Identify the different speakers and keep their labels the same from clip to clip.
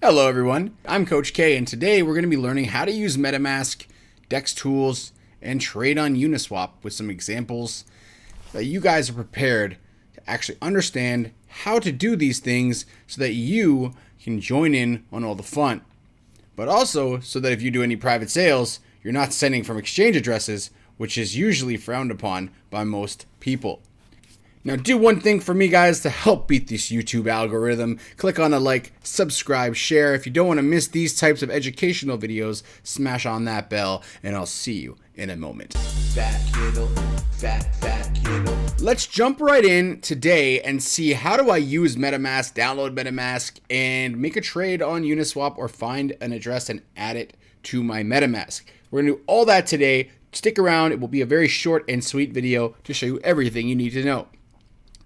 Speaker 1: Hello everyone, I'm Coach K, and today we're going to be learning how to use MetaMask, DexTools, and trade on Uniswap with some examples that you guys are prepared to actually understand how to do these things so that you can join in on all the fun. But also so that if you do any private sales, you're not sending from exchange addresses, which is usually frowned upon by most people. Now do one thing for me, guys, to help beat this YouTube algorithm. Click on the like, subscribe, share. If you don't want to miss these types of educational videos, smash on that bell, and I'll see you in a moment.
Speaker 2: Fat kiddo.
Speaker 1: Let's jump right in today and see how do I use MetaMask, download MetaMask, and make a trade on Uniswap or find an address and add it to my MetaMask. We're going to do all that today. Stick around. It will be a very short and sweet video to show you everything you need to know.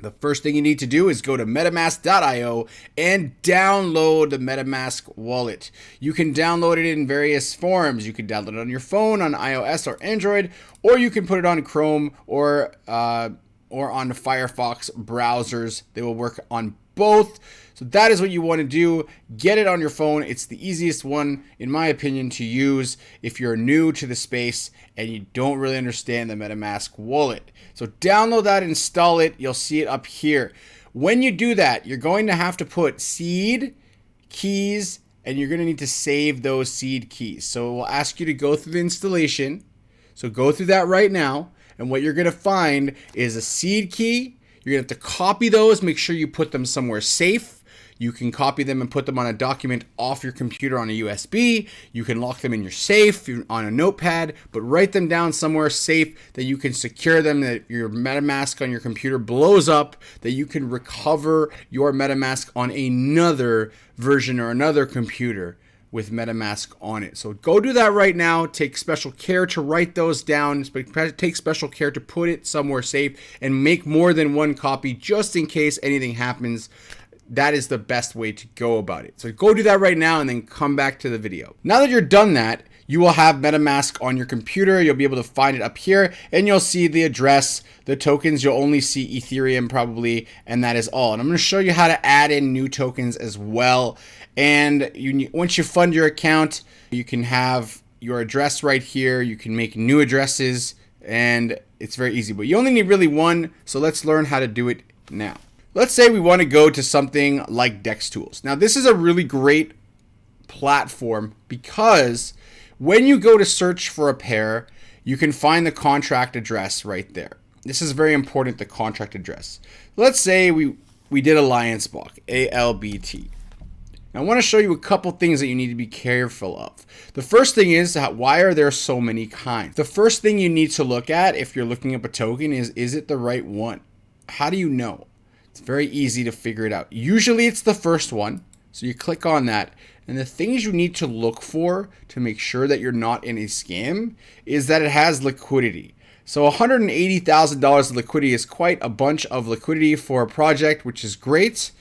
Speaker 1: The first thing you need to do is go to MetaMask.io and download the MetaMask wallet. You can download it in various forms. You can download it on your phone, on iOS or Android, or you can put it on Chrome or on the Firefox browsers. They will work on both. So that is what you want to do. Get it on your phone. It's the easiest one, in my opinion, to use if you're new to the space and you don't really understand the MetaMask wallet. So download that, install it. You'll see it up here. When you do that, you're going to have to put seed keys, and you're going to need to save those seed keys. So it will ask you to go through the installation. So go through that right now. And what you're going to find is a seed key. You're going to have to copy those. Make sure you put them somewhere safe. You can copy them and put them on a document off your computer on a USB. You can lock them in your safe on a notepad, but write them down somewhere safe that you can secure them, that your MetaMask on your computer blows up, that you can recover your MetaMask on another version or another computer with MetaMask on it. So go do that right now. Take special care to write those down. Take special care to put it somewhere safe and make more than one copy just in case anything happens. That is the best way to go about it. So go do that right now and then come back to the video. Now that you're done that, you will have MetaMask on your computer. You'll be able to find it up here and you'll see the address, the tokens. You'll only see Ethereum probably, and that is all. And I'm going to show you how to add in new tokens as well. And once you fund your account, you can have your address right here. You can make new addresses and it's very easy, but you only need really one. So let's learn how to do it now. Let's say we want to go to something like DexTools. Now, this is a really great platform because when you go to search for a pair, you can find the contract address right there. This is very important, the contract address. Let's say we did Alliance Block, ALBT. Now, I want to show you a couple things that you need to be careful of. The first thing is, why are there so many kinds? The first thing you need to look at if you're looking up a token is it the right one? How do you know? It's very easy to figure it out. Usually it's the first one. So you click on that. And the things you need to look for to make sure that you're not in a scam is that it has liquidity. So $180,000 of liquidity is quite a bunch of liquidity for a project, which is great.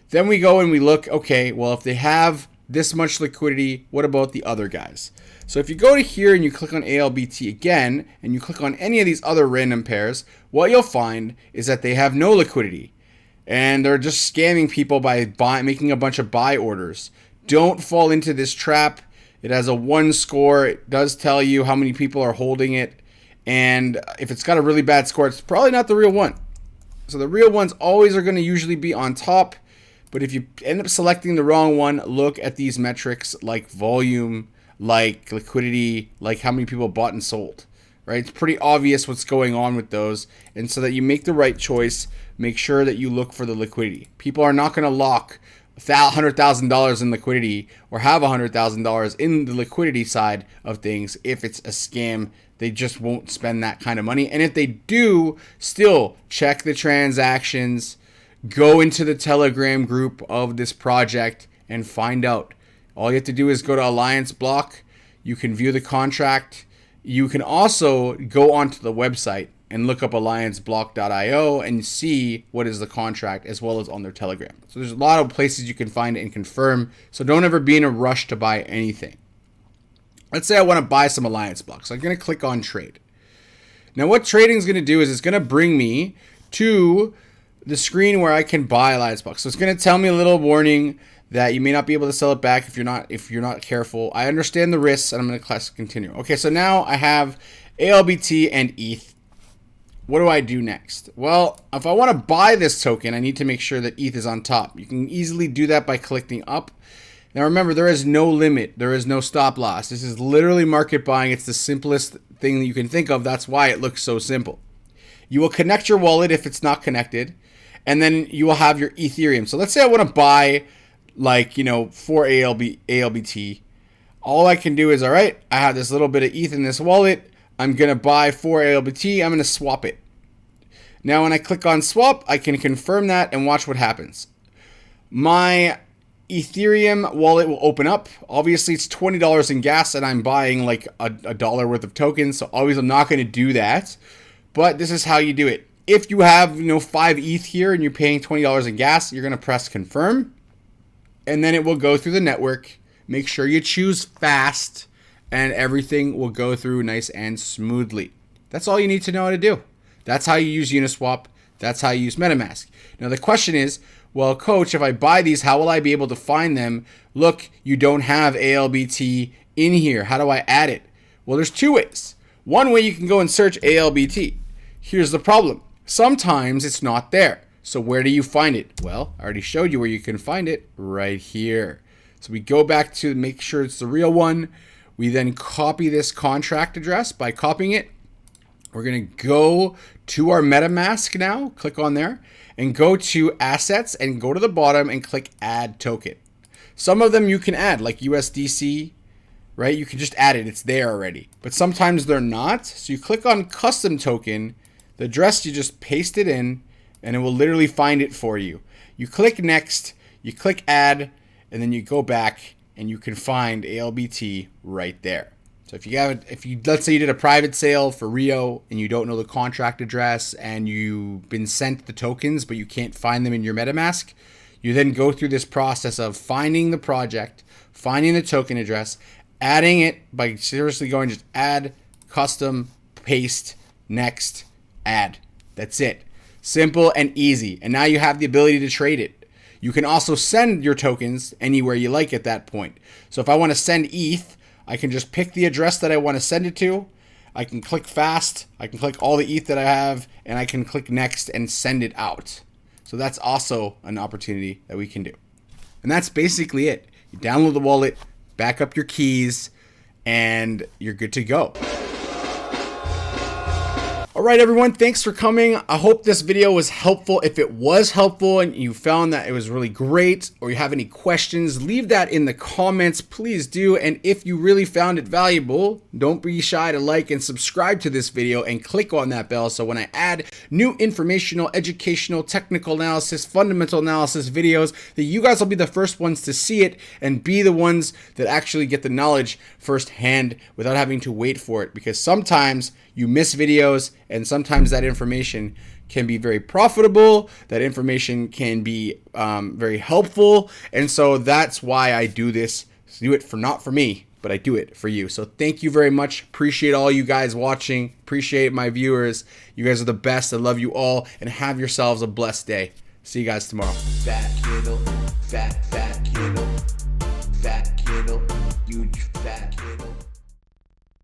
Speaker 1: Then we go and we look, okay, well, if they have this much liquidity, what about the other guys? So if you go to here and you click on ALBT again, and you click on any of these other random pairs, what you'll find is that they have no liquidity. And they're just scamming people by making a bunch of buy orders. Don't fall into this trap. It has a 1 score. It does tell you how many people are holding it. And if it's got a really bad score, it's probably not the real one. So the real ones always are going to usually be on top. But if you end up selecting the wrong one, look at these metrics like volume, like liquidity, like how many people bought and sold. Right? It's pretty obvious what's going on with those. And so that you make the right choice, make sure that you look for the liquidity. People are not going to lock $100,000 in liquidity or have $100,000 in the liquidity side of things if it's a scam. They just won't spend that kind of money. And if they do, still check the transactions, go into the Telegram group of this project and find out. All you have to do is go to Alliance Block. You can view the contract. You can also go onto the website and look up allianceblock.io and see what is the contract as well as on their Telegram. So there's a lot of places you can find it and confirm. So don't ever be in a rush to buy anything. Let's say I want to buy some Alliance blocks. So I'm going to click on trade. Now what trading is going to do is it's going to bring me to the screen where I can buy Alliance blocks. So it's going to tell me a little warning that you may not be able to sell it back if you're not careful. I understand the risks, and I'm going to class continue. Okay, so now I have ALBT and ETH. What do I do next? Well, if I want to buy this token, I need to make sure that ETH is on top. You can easily do that by clicking up. Now remember, there is no limit. There is no stop loss. This is literally market buying. It's the simplest thing that you can think of. That's why it looks so simple. You will connect your wallet if it's not connected, and then you will have your Ethereum. So let's say I want to buy, like, 4 ALBT. All I can do is, all right, I have this little bit of ETH in this wallet. I'm going to buy 4 ALBT. I'm going to swap it. Now, when I click on swap, I can confirm that and watch what happens. My Ethereum wallet will open up. Obviously, it's $20 in gas, and I'm buying like a dollar worth of tokens. So obviously, I'm not going to do that. But this is how you do it. If you have 5 ETH here and you're paying $20 in gas, you're going to press confirm. And then it will go through the network. Make sure you choose fast, and everything will go through nice and smoothly. That's all you need to know how to do. That's how you use Uniswap. That's how you use MetaMask. Now the question is, well, coach, if I buy these, how will I be able to find them? Look, you don't have ALBT in here. How do I add it? Well, there's 2 ways. One way, you can go and search ALBT. Here's the problem. Sometimes it's not there. So where do you find it? Well, I already showed you where you can find it, right here. So we go back to make sure it's the real one. We then copy this contract address. By copying it, we're going to go to our MetaMask now. Click on there and go to assets and go to the bottom and click add token. Some of them you can add, like USDC, right? You can just add it. It's there already. But sometimes they're not. So you click on custom token. The address, you just paste it in, and it will literally find it for you. You click next, you click add, and then you go back and you can find ALBT right there. So let's say you did a private sale for Rio and you don't know the contract address and you've been sent the tokens but you can't find them in your MetaMask, you then go through this process of finding the project, finding the token address, adding it by seriously going just add, custom, paste, next, add. That's it. Simple and easy. And now you have the ability to trade it. You can also send your tokens anywhere you like at that point. So if I want to send ETH, I can just pick the address that I want to send it to. I can click fast. I can click all the ETH that I have, and I can click next and send it out. So that's also an opportunity that we can do. And that's basically it. You download the wallet, back up your keys, and you're good to go. All right, everyone, thanks for coming. I hope this video was helpful. If it was helpful and you found that it was really great, or you have any questions, leave that in the comments, please do. And if you really found it valuable, don't be shy to like and subscribe to this video and click on that bell. So when I add new informational, educational, technical analysis, fundamental analysis videos, that you guys will be the first ones to see it and be the ones that actually get the knowledge firsthand without having to wait for it. Because sometimes you miss videos, and sometimes that information can be very profitable. That information can be very helpful. And so that's why I do this. Do it not for me, but I do it for you. So thank you very much. Appreciate all you guys watching. Appreciate my viewers. You guys are the best. I love you all, and have yourselves a blessed day. See you guys tomorrow.
Speaker 2: Fat kiddo, fat kiddo, fat kiddo, huge